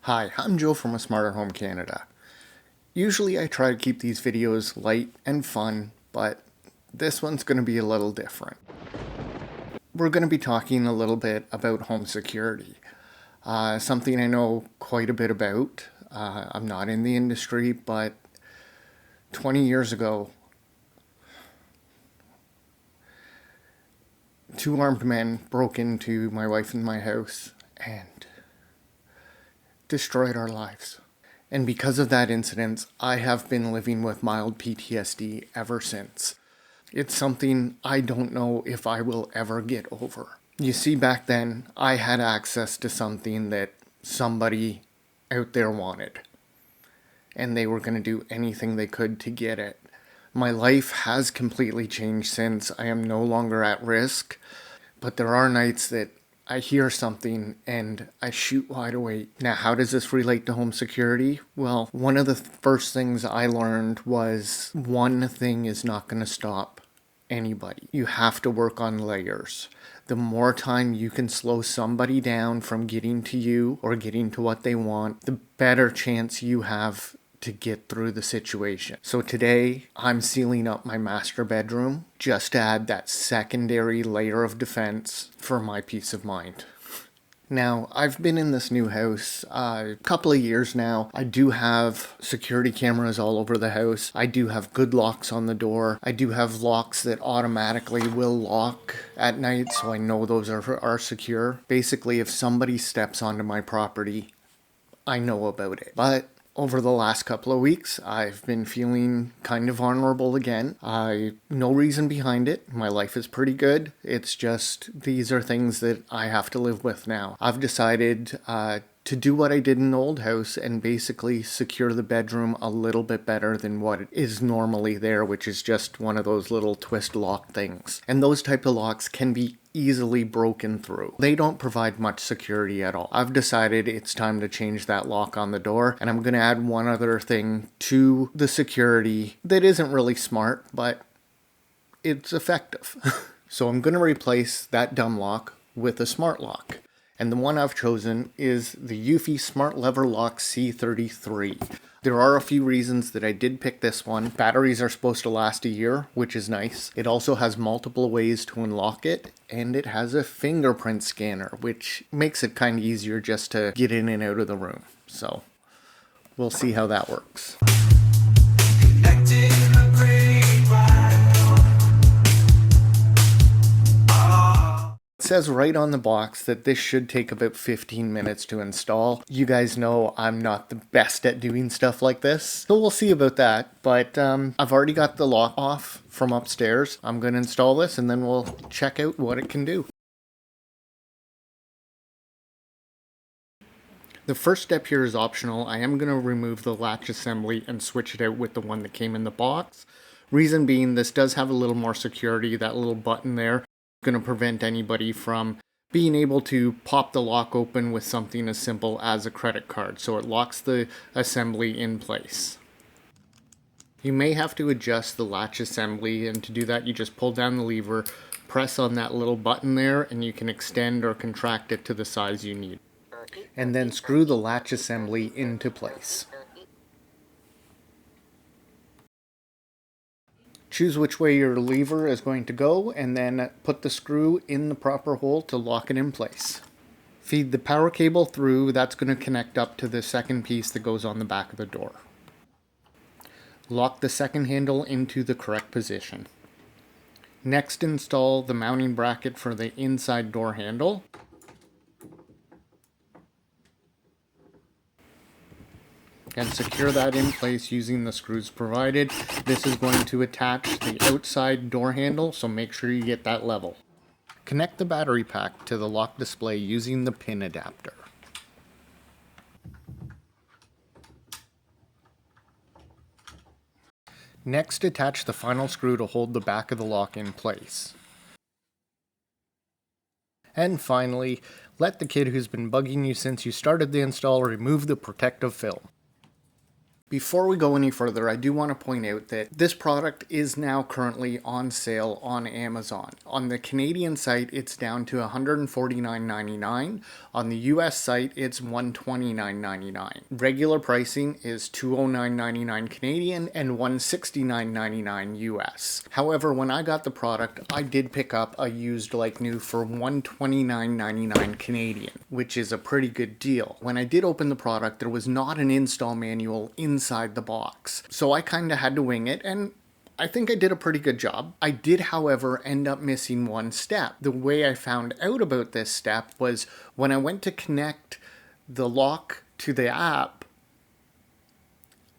Hi, I'm Joe from A Smarter Home Canada. Usually I try to keep these videos light and fun, but this one's going to be a little different. We're going to be talking a little bit about home security. Something I know quite a bit about. I'm not in the industry, but 20 years ago, two armed men broke into my wife and my house and destroyed our lives. And because of that incident, I have been living with mild PTSD ever since. It's something I don't know if I will ever get over. You see, back then, I had access to something that somebody out there wanted. And they were going to do anything they could to get it. My life has completely changed since. I am no longer at risk. But there are nights that I hear something and I shoot wide awake. Now, how does this relate to home security? Well, one of the first things I learned was one thing is not going to stop anybody. You have to work on layers. The more time you can slow somebody down from getting to you or getting to what they want, the better chance you have to get through the situation. So today, I'm sealing up my master bedroom just to add that secondary layer of defense for my peace of mind. Now, I've been in this new house a couple of years now. I do have security cameras all over the house. I do have good locks on the door. I do have locks that automatically will lock at night, so I know those are secure. Basically, if somebody steps onto my property, I know about it. But over the last couple of weeks, I've been feeling kind of vulnerable again. No reason behind it. My life is pretty good. It's just these are things that I have to live with now. I've decided to do what I did in the old house and basically secure the bedroom a little bit better than what is normally there, which is just one of those little twist lock things. And those type of locks can be easily broken through. They don't provide much security at all. I've decided it's time to change that lock on the door, and I'm going to add one other thing to the security that isn't really smart, but it's effective. So I'm going to replace that dumb lock with a smart lock. And the one I've chosen is the Eufy Smart Lock C33. There are a few reasons that I did pick this one. Batteries are supposed to last a year, which is nice. It also has multiple ways to unlock it, and it has a fingerprint scanner, which makes it kind of easier just to get in and out of the room. So we'll see how that works. It says right on the box that this should take about 15 minutes to install. You guys know I'm not the best at doing stuff like this, so we'll see about that. But I've already got the lock off from upstairs. I'm going to install this and then we'll check out what it can do. The first step here is optional. I am going to remove the latch assembly and switch it out with the one that came in the box. Reason being, this does have a little more security. That little button there going to prevent anybody from being able to pop the lock open with something as simple as a credit card. So it locks the assembly in place. You may have to adjust the latch assembly, and to do that you just pull down the lever, press on that little button there, and you can extend or contract it to the size you need. And then screw the latch assembly into place. Choose which way your lever is going to go and then put the screw in the proper hole to lock it in place. Feed the power cable through. That's going to connect up to the second piece that goes on the back of the door. Lock the second handle into the correct position. Next, install the mounting bracket for the inside door handle. And secure that in place using the screws provided. This is going to attach the outside door handle, so make sure you get that level. Connect the battery pack to the lock display using the pin adapter. Next, attach the final screw to hold the back of the lock in place. And finally, let the kid who's been bugging you since you started the install remove the protective film. Before we go any further, I do want to point out that this product is now currently on sale on Amazon. On the Canadian site, it's down to $149.99. On the US site, it's $129.99. Regular pricing is $209.99 Canadian and $169.99 US. However, when I got the product, I did pick up a used like new for $129.99 Canadian, which is a pretty good deal. When I did open the product, there was not an install manual inside the box. So I kind of had to wing it, and I think I did a pretty good job. I did, however, end up missing one step. The way I found out about this step was when I went to connect the lock to the app,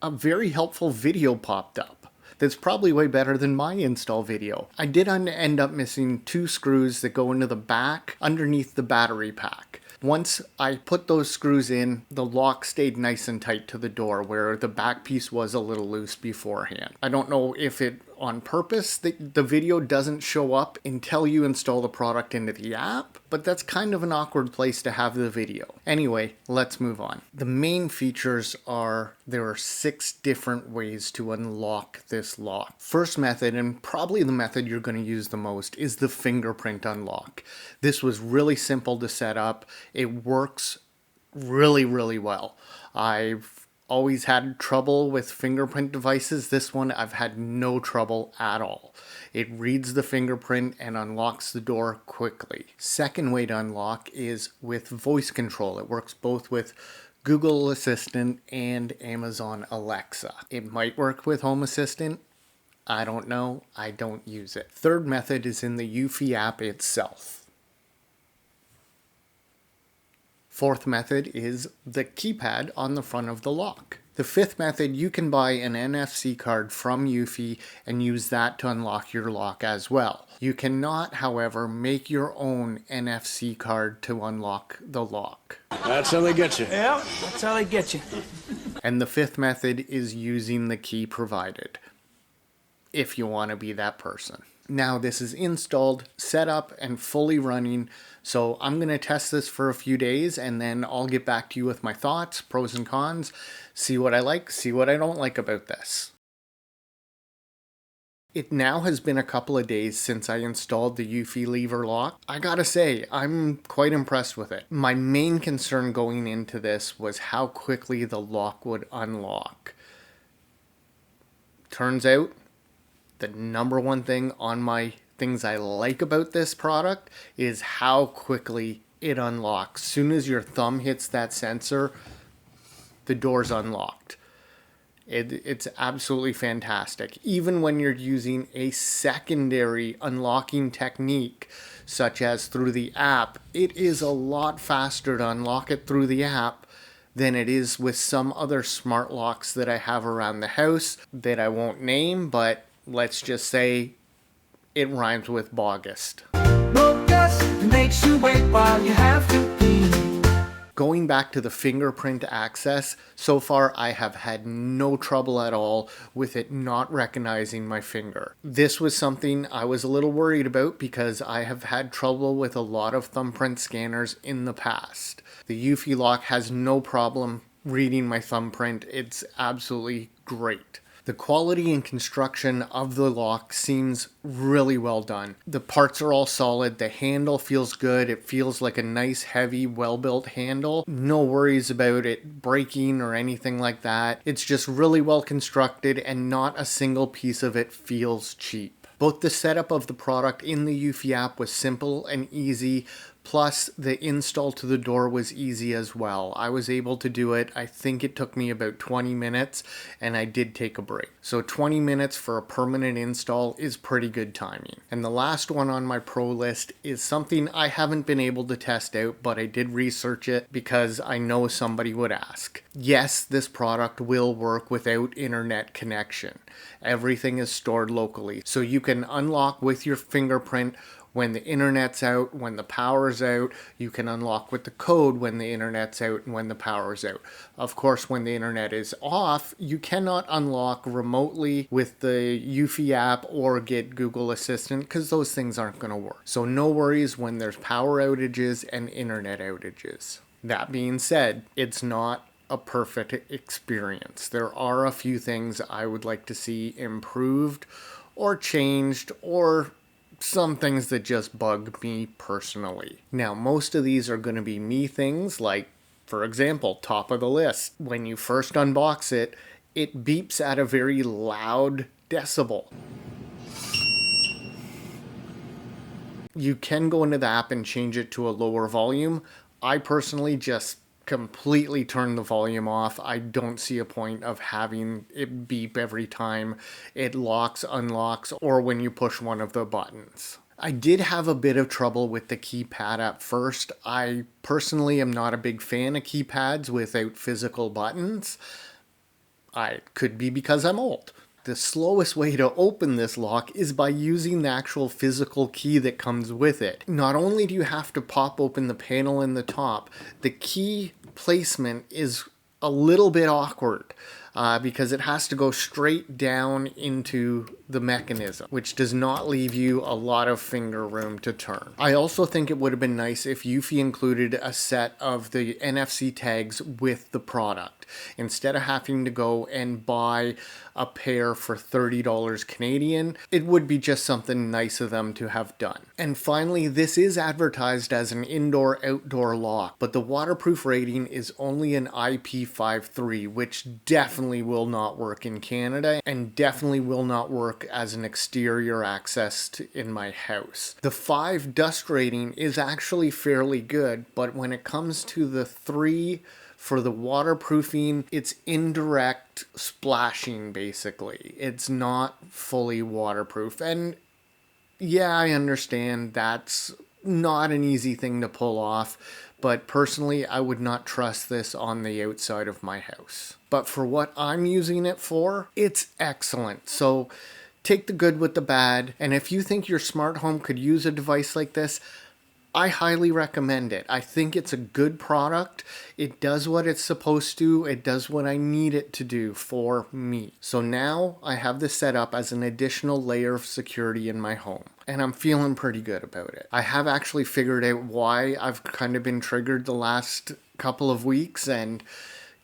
a very helpful video popped up. That's probably way better than my install video. I did end up missing 2 screws that go into the back underneath the battery pack. Once I put those screws in, the lock stayed nice and tight to the door, where the back piece was a little loose beforehand. I don't know if it on purpose, the video doesn't show up until you install the product into the app, but that's kind of an awkward place to have the video. Anyway, let's move on. The main features are there are 6 different ways to unlock this lock. First method, and probably the method you're going to use the most, is the fingerprint unlock. This was really simple to set up. It works really, really well. I've always had trouble with fingerprint devices. This one I've had no trouble at all. It reads the fingerprint and unlocks the door quickly. Second way to unlock is with voice control. It works both with Google Assistant and Amazon Alexa. It might work with Home Assistant. I don't know. I don't use it. Third method is in the Eufy app itself. Fourth method is the keypad on the front of the lock. The fifth method, you can buy an NFC card from Eufy and use that to unlock your lock as well. You cannot, however, make your own NFC card to unlock the lock. That's how they get you. Yeah, that's how they get you. And the fifth method is using the key provided, if you want to be that person. Now this is installed, set up, and fully running, so I'm going to test this for a few days and then I'll get back to you with my thoughts, pros and cons, see what I like, see what I don't like about this. It now has been a couple of days since I installed the Eufy lever lock. I gotta say, I'm quite impressed with it. My main concern going into this was how quickly the lock would unlock. Turns out, the number one thing on my things I like about this product is how quickly it unlocks. Soon as your thumb hits that sensor, the door's unlocked. It's absolutely fantastic. Even when you're using a secondary unlocking technique, such as through the app, it is a lot faster to unlock it through the app than it is with some other smart locks that I have around the house that I won't name, but let's just say it rhymes with August. Bogus makes you wait while you have to pee. Going back to the fingerprint access, so far I have had no trouble at all with it not recognizing my finger. This was something I was a little worried about because I have had trouble with a lot of thumbprint scanners in the past. The Eufy lock has no problem reading my thumbprint. It's absolutely great. The quality and construction of the lock seems really well done. The parts are all solid. The handle feels good. It feels like a nice, heavy, well-built handle. No worries about it breaking or anything like that. It's just really well constructed and not a single piece of it feels cheap. Both the setup of the product in the Eufy app was simple and easy, plus the install to the door was easy as well. I was able to do it. I think it took me about 20 minutes and I did take a break. So 20 minutes for a permanent install is pretty good timing. And the last one on my pro list is something I haven't been able to test out, but I did research it because I know somebody would ask. Yes, this product will work without internet connection. Everything is stored locally, so you can unlock with your fingerprint when the internet's out, when the power's out. You can unlock with the code when the internet's out and when the power's out. Of course, when the internet is off, you cannot unlock remotely with the Eufy app or get Google Assistant because those things aren't going to work. So no worries when there's power outages and internet outages. That being said, it's not a perfect experience. There are a few things I would like to see improved or changed, or some things that just bug me personally. Now, most of these are going to be me things, like, for example, top of the list. When you first unbox it, it beeps at a very loud decibel. You can go into the app and change it to a lower volume. I personally just completely turn the volume off. I don't see a point of having it beep every time it locks, unlocks, or when you push one of the buttons. I did have a bit of trouble with the keypad at first. I personally am not a big fan of keypads without physical buttons. I could be because I'm old. The slowest way to open this lock is by using the actual physical key that comes with it. Not only do you have to pop open the panel in the top, the key placement is a little bit awkward because it has to go straight down into the mechanism, which does not leave you a lot of finger room to turn. I also think it would have been nice if Eufy included a set of the NFC tags with the product, instead of having to go and buy a pair for $30 Canadian. It would be just something nice of them to have done. And finally, this is advertised as an indoor-outdoor lock, but the waterproof rating is only an IP53, which definitely will not work in Canada and definitely will not work as an exterior access in my house. The 5 dust rating is actually fairly good, but when it comes to the 3 for the waterproofing, it's indirect splashing basically. It's not fully waterproof. And yeah, I understand that's not an easy thing to pull off, but personally, I would not trust this on the outside of my house. But for what I'm using it for, it's excellent. So take the good with the bad, and if you think your smart home could use a device like this, I highly recommend it. I think it's a good product. It does what it's supposed to. It does what I need it to do for me. So now I have this set up as an additional layer of security in my home, and I'm feeling pretty good about it. I have actually figured out why I've kind of been triggered the last couple of weeks, and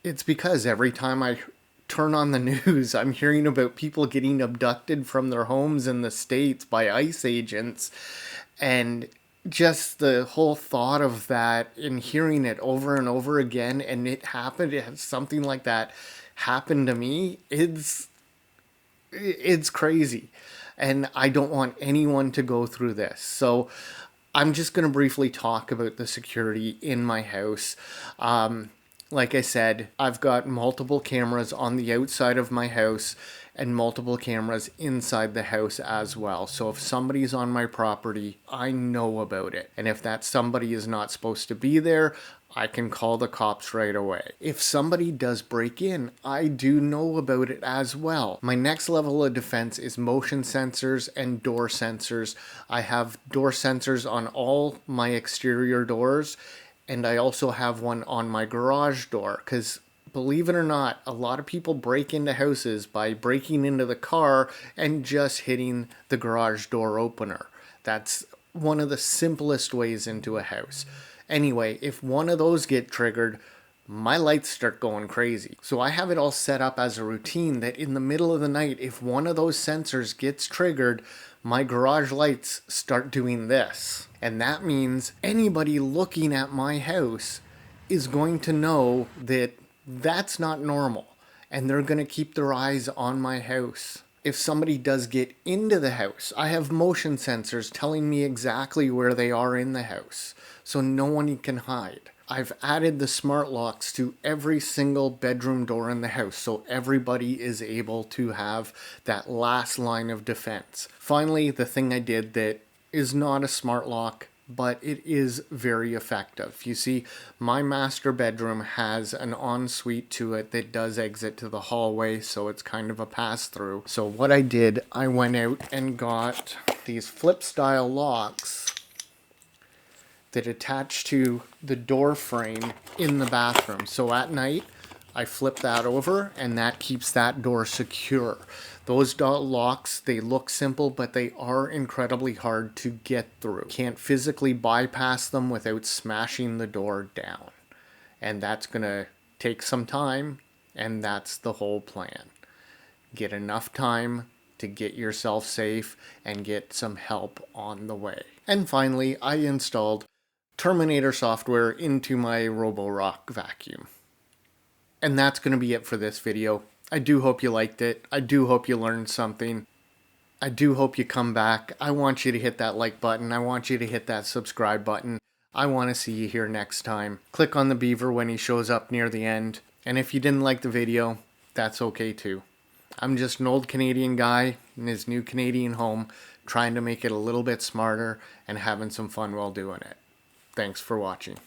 it's because every time I turn on the news, I'm hearing about people getting abducted from their homes in the States by ICE agents, and just the whole thought of that and hearing it over and over again, and something like that happened to me, it's crazy. And I don't want anyone to go through this. So I'm just going to briefly talk about the security in my house. Like I said, I've got multiple cameras on the outside of my house and multiple cameras inside the house as well. So if somebody's on my property, I know about it. And if that somebody is not supposed to be there, I can call the cops right away. If somebody does break in, I do know about it as well. My next level of defense is motion sensors and door sensors. I have door sensors on all my exterior doors, and I also have one on my garage door, because believe it or not, a lot of people break into houses by breaking into the car and just hitting the garage door opener. That's one of the simplest ways into a house. Anyway, if one of those get triggered, my lights start going crazy. So I have it all set up as a routine that in the middle of the night, if one of those sensors gets triggered, my garage lights start doing this. And that means anybody looking at my house is going to know that that's not normal, and they're going to keep their eyes on my house. If somebody does get into the house, I have motion sensors telling me exactly where they are in the house, so no one can hide. I've added the smart locks to every single bedroom door in the house, so everybody is able to have that last line of defense. Finally, the thing I did that is not a smart lock, but it is very effective. You see, my master bedroom has an ensuite to it that does exit to the hallway, so it's kind of a pass-through. So what I did, I went out and got these flip-style locks that attach to the door frame in the bathroom. So at night, I flip that over, and that keeps that door secure. Those locks, they look simple, but they are incredibly hard to get through. Can't physically bypass them without smashing the door down. And that's going to takes some time, and that's the whole plan. Get enough time to get yourself safe and get some help on the way. And finally, I installed Terminator software into my Roborock vacuum. And that's going to be it for this video. I do hope you liked it. I do hope you learned something. I do hope you come back. I want you to hit that like button. I want you to hit that subscribe button. I want to see you here next time. Click on the beaver when he shows up near the end. And if you didn't like the video, that's okay too. I'm just an old Canadian guy in his new Canadian home trying to make it a little bit smarter and having some fun while doing it. Thanks for watching.